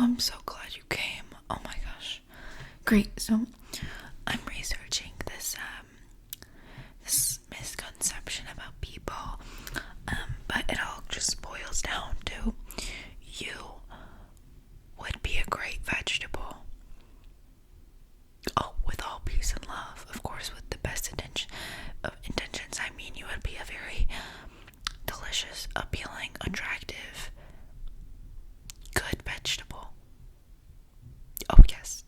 I'm so glad you came. Oh my gosh. Great. So I'm researching this misconception about people. But it all just boils down to you would be a great vegetable. Oh, with all peace and love, of course, with the best intentions. I mean, you would be a very delicious, appealing, attractive, good vegetable. Oh yes,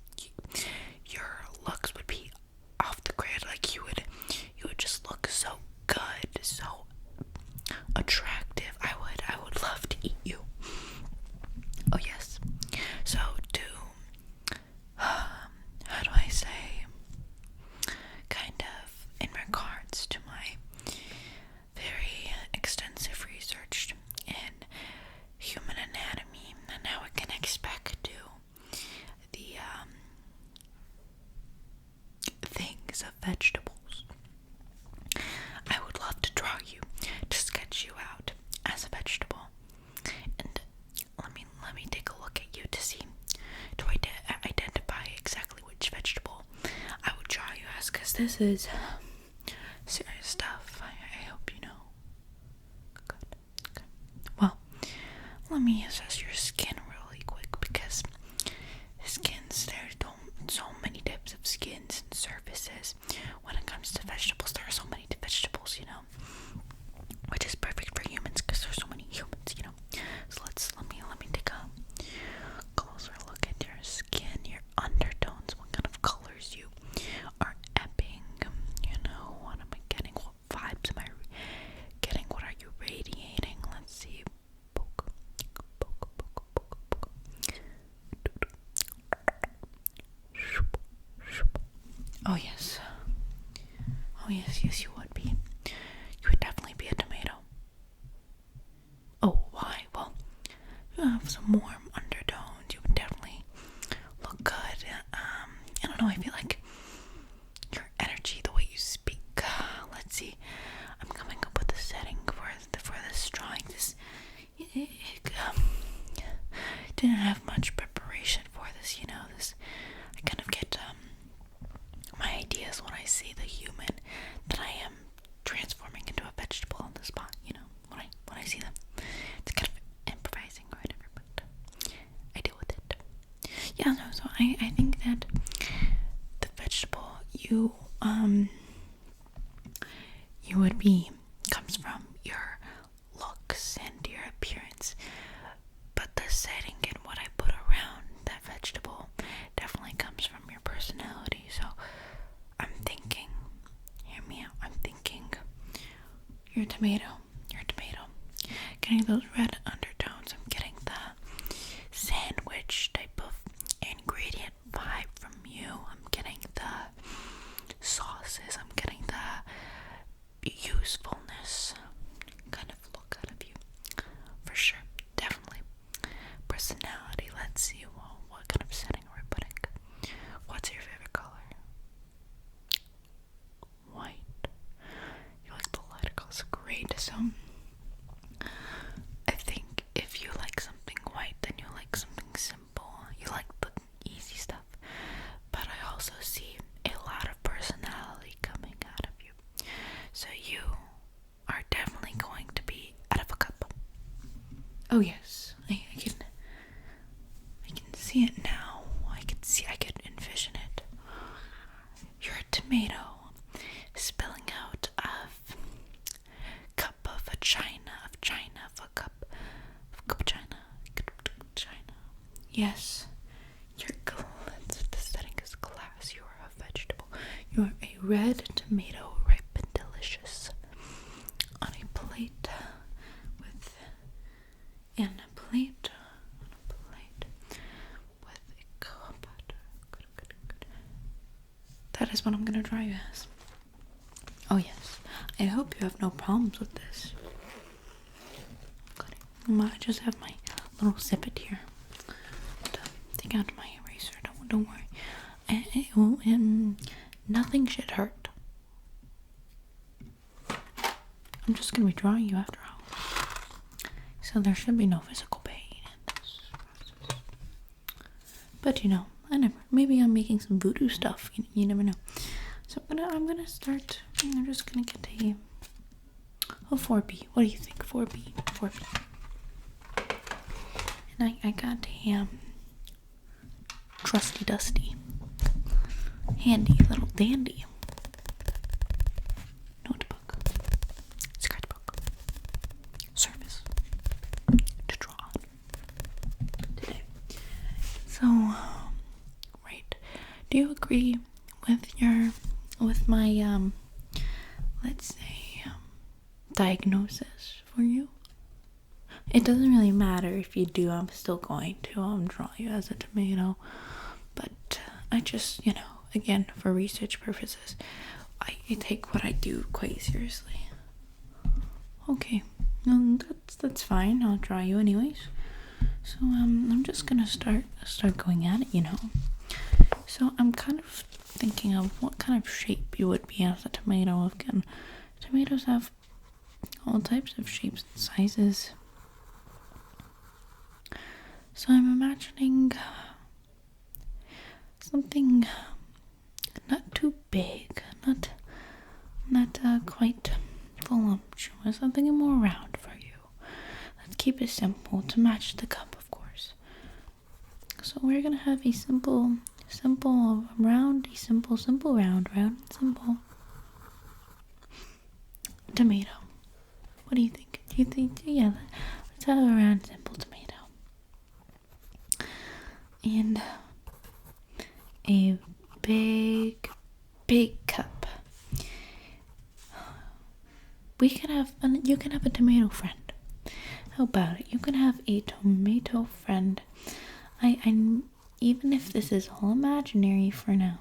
your looks would be off the grid. Like you would just look so good, so attractive. I would love to eat you. Oh yes. So to how do I say, kind of in regards to my very extensive research in human anatomy and how it can expect to the things of vegetables, I would love to draw you, to sketch you out as a vegetable. And let me take a look at you to see, to identify exactly which vegetable I would draw you as, because this is serious stuff. I hope you know. Good. Okay. Well, let me assess your skin really quick, because there's so many types of skins and surfaces. When it comes to vegetables, there are so many vegetables, which is perfect for humans because there's so many humans, So let me take a closer look at your skin, your undertones, what kind of colors you are ebbing. What am I getting? What vibes am I getting? What are you radiating? Let's see. Poke. Oh yes. Yes, you would be. You would definitely be a tomato. Oh, why? Well, you have some warm undertones. You would definitely look good. I don't know, I feel like your energy, the way you speak. Let's see. I'm coming up with a setting for this drawing. Didn't have much preparation for this, I kind of get my ideas when I see the human that I am transforming into a vegetable on the spot, when I see them. It's kind of improvising or whatever, but I deal with it. Yeah, no, so I think that the vegetable you would be comes from your looks and your appearance, but the setting and what I put around that vegetable definitely comes from your personality. So I'm thinking, hear me out, I'm thinking you're a tomato. Getting those red undertones, I'm getting the sandwich type of ingredient vibe from you. I'm getting the sauces, I'm getting the usefulness kind of look out of you. For sure, definitely. Personality, let's see, well, what kind of setting are we putting? What's your favorite color? White. You like the lighter colors, great. So I think if you like something white, then you like something simple. You like the easy stuff. But I also see a lot of personality coming out of you. So you are definitely going to be out of a cup. Oh yes, I can see it now. I can envision it. You're a tomato spilling out of cup of a china, of cup of china. Yes, the setting is glass. You are a vegetable. You are a red tomato, ripe and delicious, on a plate with a cup. That is what I'm gonna draw you as. Oh yes, I hope you have no problems with this. Good. I just have my little snippet here. Take out my eraser. Don't worry. And nothing should hurt. I'm just gonna be drawing you after all, so there should be no physical pain in this process. But I never. Maybe I'm making some voodoo stuff. You never know. So I'm gonna start. I'm just gonna get a 4B. What do you think? 4B. 4B. And I got a trusty dusty, handy little dandy notebook, sketchbook, surface to draw on today. So, right, do you agree with my let's say diagnosis for you? It doesn't really matter if you do. I'm still going to draw you as a tomato, but I just again, for research purposes, I take what I do quite seriously. Okay, that's fine. I'll draw you anyways. So I'm just gonna start going at it. So I'm kind of thinking of what kind of shape you would be as a tomato. Again, tomatoes have all types of shapes and sizes. So I'm imagining something not too big, not quite voluptuous, something more round for you. Let's keep it simple to match the cup, of course. So we're gonna have a simple round, round, simple tomato. What do you think? Do you think? Yeah, let's have a round, simple tomato. And a big cup. You can have a tomato friend. How about it? You can have a tomato friend. I even if this is all imaginary for now,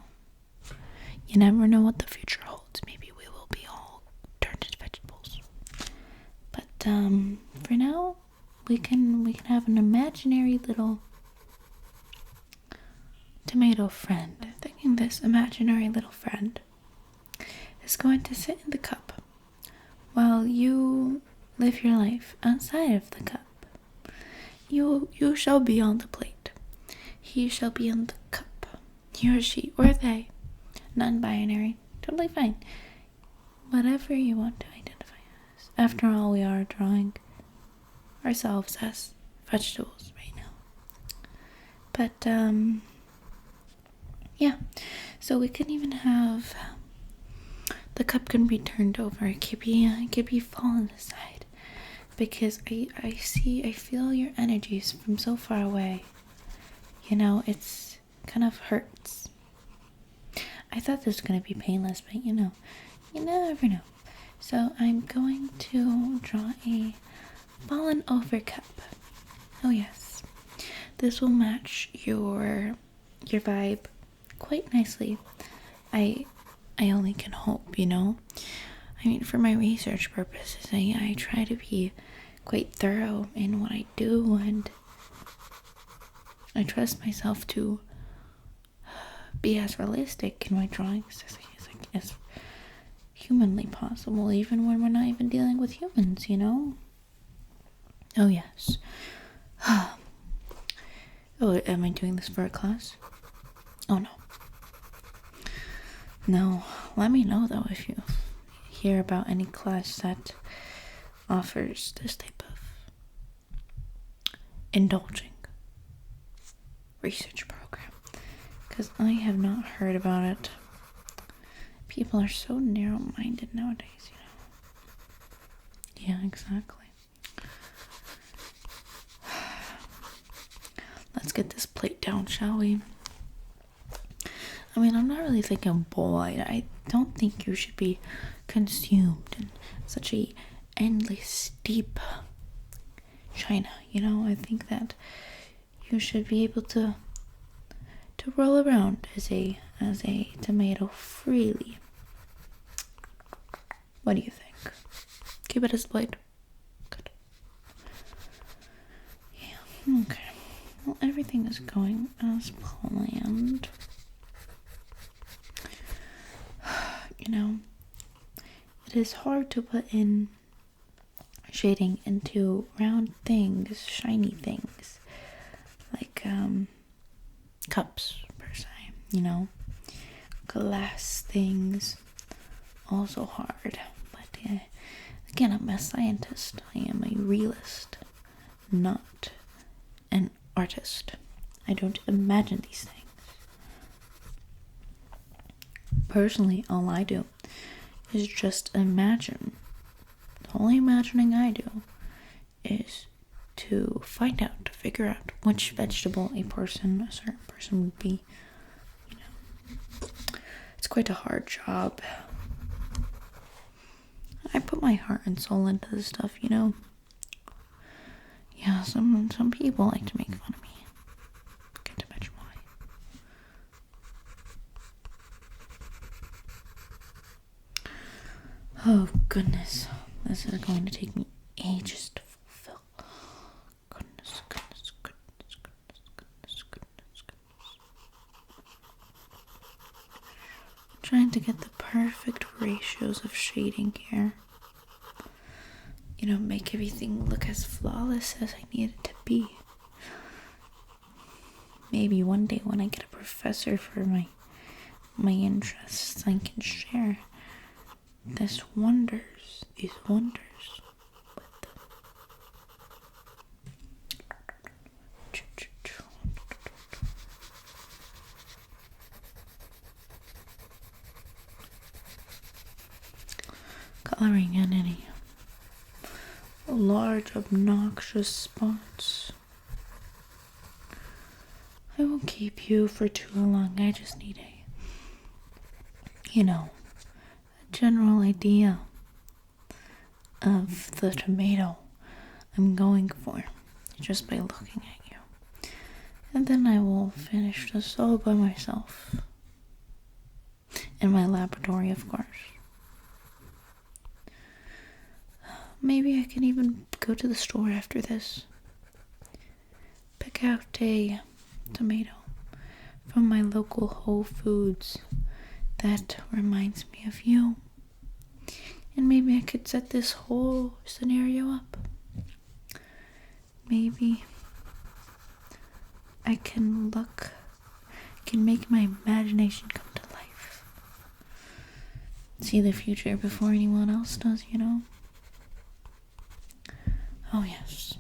you never know what the future holds. Maybe we will be all turned into vegetables. But for now, we can have an imaginary little tomato friend. I'm thinking this imaginary little friend is going to sit in the cup while you live your life outside of the cup. You shall be on the plate. He shall be in the cup. He or she or they. Non-binary. Totally fine. Whatever you want to identify as. After all, we are drawing ourselves as vegetables right now. But yeah, so we can even have the cup can be turned over. It could be fallen aside, because I feel your energies from so far away. It's kind of hurts. I thought this was gonna be painless, but you never know. So I'm going to draw a fallen over cup. Oh yes, this will match your vibe quite nicely. I only can hope, for my research purposes, I try to be quite thorough in what I do, and I trust myself to be as realistic in my drawings as humanly possible, even when we're not even dealing with humans, Oh yes. Oh, am I doing this for a class? Oh no. No, let me know though if you hear about any class that offers this type of indulging research program, because I have not heard about it. People are so narrow-minded nowadays, Yeah, exactly. Let's get this plate down, shall we? I'm not really thinking bowl. I don't think you should be consumed in such a endless deep china, I think that you should be able to roll around as a tomato freely. What do you think? Keep it as light. Good. Yeah, okay. Well, everything is going as planned. It is hard to put in shading into round things, shiny things, like cups per se, you know. Glass things, also hard. But again, I'm a scientist. I am a realist, not an artist. I don't imagine these things. Personally, all I do is just imagine. The only imagining I do is to figure out which vegetable a certain person would be. You know, it's quite a hard job. I put my heart and soul into this stuff, you know. Yeah, some people like to make fun of me. Can't imagine why. Oh goodness, this is going to take me ages to fulfill. Goodness. I'm trying to get the perfect ratios of shading here. You know, make everything look as flawless as I need it to be. Maybe one day when I get a professor for my interests, I can share these wonders with them. Coloring in any large obnoxious spots. I won't keep you for too long. I just need a general idea of the tomato I'm going for just by looking at you. And then I will finish this all by myself. In my laboratory, of course. Maybe I can even go to the store after this. Pick out a tomato from my local Whole Foods that reminds me of you. And maybe I could set this whole scenario up. Maybe I can make my imagination come to life. See the future before anyone else does, you know? Oh yes.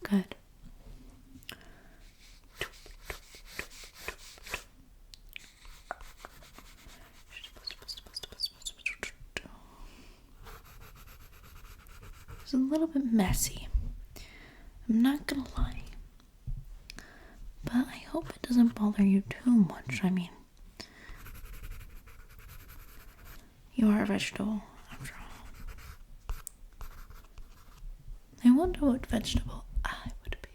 Good. It's a little bit messy. I'm not gonna lie. But I hope it doesn't bother you too much. I mean, you are a vegetable, after all. I wonder what vegetable I would be.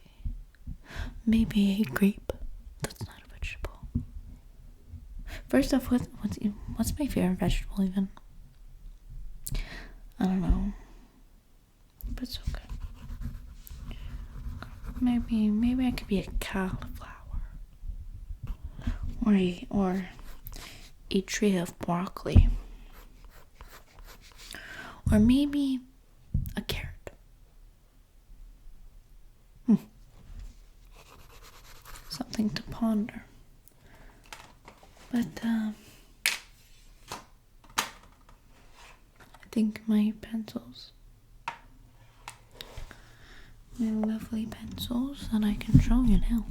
Maybe a grape. That's not a vegetable. First off, what's my favorite vegetable even? I don't know. But it's okay. Maybe I could be a cauliflower. Or a tree of broccoli. Or maybe a carrot. Something to ponder. But I think my pencils, my lovely pencils that I can show you now,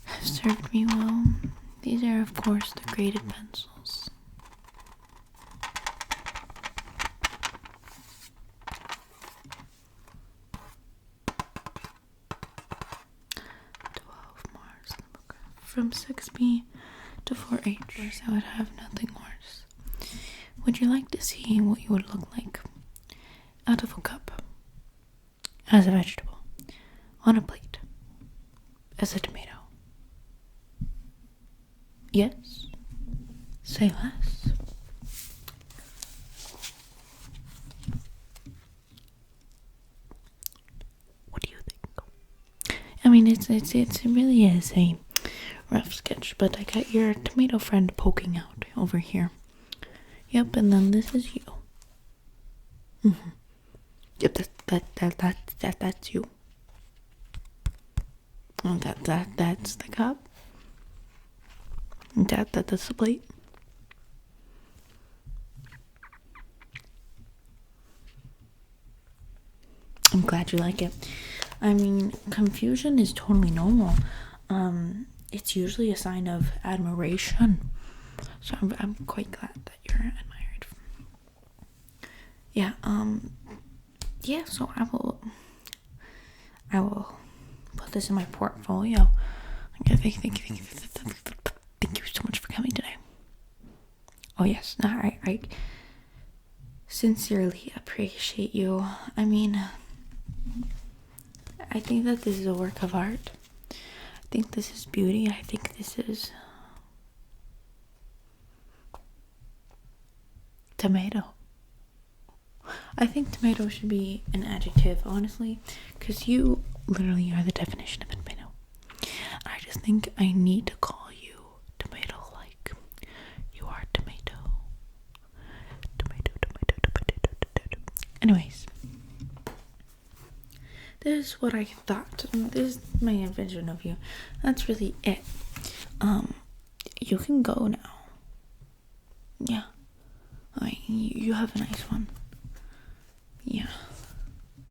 have served me well. These are, of course, the graded pencils. From 6B to 4H, I would have nothing worse. Would you like to see what you would look like out of a cup, as a vegetable, on a plate, as a tomato? Yes? Say less. What do you think? I mean, it really is a rough sketch, but I got your tomato friend poking out over here. Yep, and then this is you. Mm-hmm. Yep, that's you. And that's the cup. And that's the plate. I'm glad you like it. I mean, confusion is totally normal. It's usually a sign of admiration. So I'm quite glad that you're admired. Yeah, so I will put this in my portfolio. Thank you so much for coming today. Oh yes, no, I sincerely appreciate you. I mean, I think that this is a work of art. I think this is beauty. I think this is tomato. I think tomato should be an adjective, honestly, because you literally are the definition of a tomato. I just think I need to call you tomato, like you are tomato. Tomato. Anyways, this is what I thought. This is my invention of you. That's really it. You can go now. Yeah. You have a nice one. Yeah.